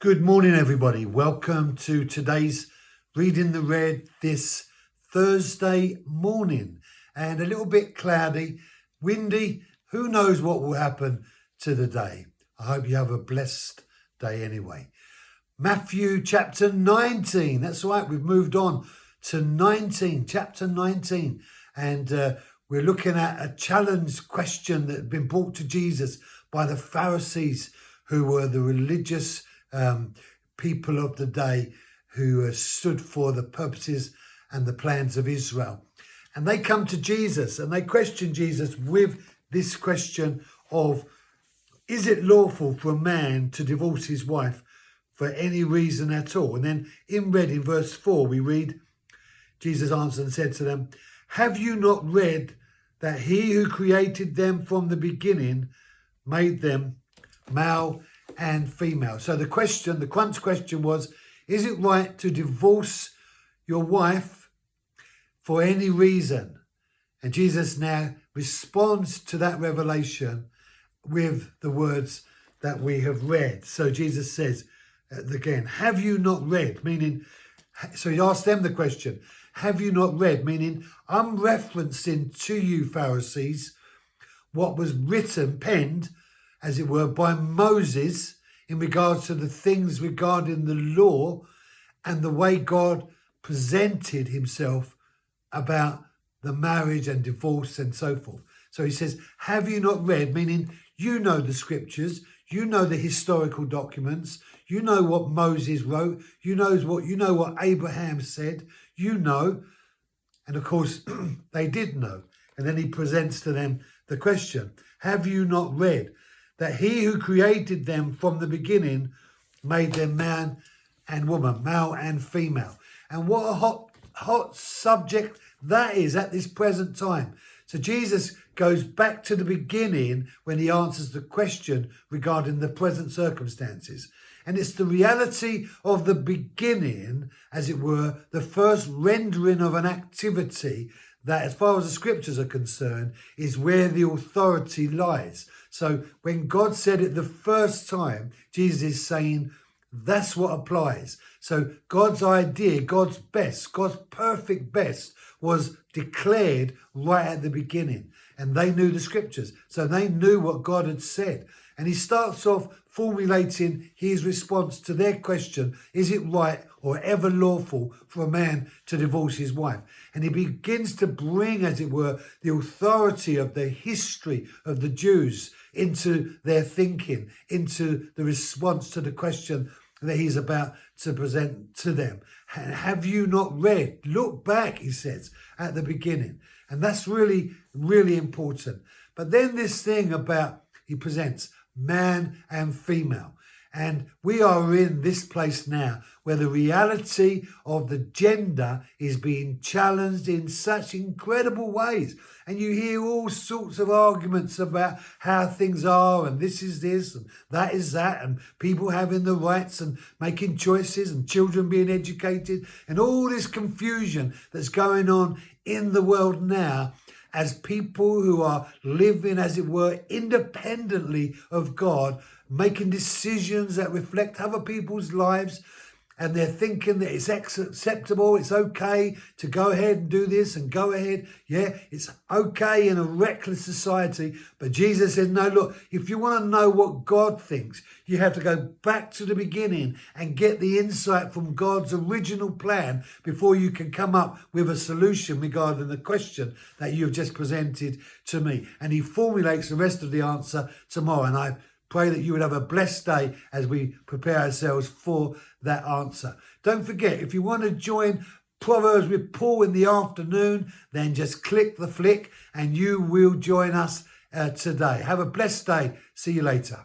Good morning, everybody. Welcome to today's Reading the Red this Thursday morning. And a little bit cloudy, windy. Who knows what will happen to the day? I hope you have a blessed day anyway. Matthew chapter 19. That's right, we've moved on to chapter 19. And we're looking at a challenge question that had been brought to Jesus by the Pharisees, who were the religious people of the day who stood for the purposes and the plans of Israel. And they come to Jesus and they question Jesus with this question of, is it lawful for a man to divorce his wife for any reason at all? And then in verse 4, we read, Jesus answered and said to them, have you not read that he who created them from the beginning made them male and female? So the crunch question was, is it right to divorce your wife for any reason? And Jesus now responds to that revelation with the words that we have read. So Jesus says again, have you not read? Meaning, so he asked them the question, have you not read? Meaning, I'm referencing to you, Pharisees, what was penned, as it were, by Moses in regards to the things regarding the law and the way God presented himself about the marriage and divorce and so forth. So he says, have you not read? Meaning, you know the scriptures, you know the historical documents, you know what Moses wrote, you know what Abraham said, you know. And of course, they did know. And then he presents to them the question, have you not read that he who created them from the beginning made them man and woman, male and female? And what a hot subject that is at this present time. So Jesus goes back to the beginning when he answers the question regarding the present circumstances. And it's the reality of the beginning, as it were, the first rendering of an activity that, as far as the scriptures are concerned, is where the authority lies. So when God said it the first time, Jesus is saying that's what applies. So God's idea, God's best, God's perfect best was declared right at the beginning. And they knew the scriptures. So they knew what God had said. And he starts off formulating his response to their question, is it right or ever lawful for a man to divorce his wife? And he begins to bring, as it were, the authority of the history of the Jews into their thinking, into the response to the question that he's about to present to them. Have you not read? Look back, he says, at the beginning. And that's really, really important. But then this thing about, he presents man and female. And we are in this place now where the reality of the gender is being challenged in such incredible ways. And you hear all sorts of arguments about how things are, and this is this and that is that, and people having the rights and making choices and children being educated, and all this confusion that's going on in the world now, as people who are living, as it were, independently of God, making decisions that reflect other people's lives, and they're thinking that it's acceptable, it's okay to go ahead and do this and go ahead. Yeah, it's okay in a reckless society. But Jesus said, no, look, if you want to know what God thinks, you have to go back to the beginning and get the insight from God's original plan before you can come up with a solution regarding the question that you've just presented to me. And he formulates the rest of the answer tomorrow. And I pray that you would have a blessed day as we prepare ourselves for that answer. Don't forget, if you want to join Proverbs with Paul in the afternoon, then just click the flick and you will join us today. Have a blessed day. See you later.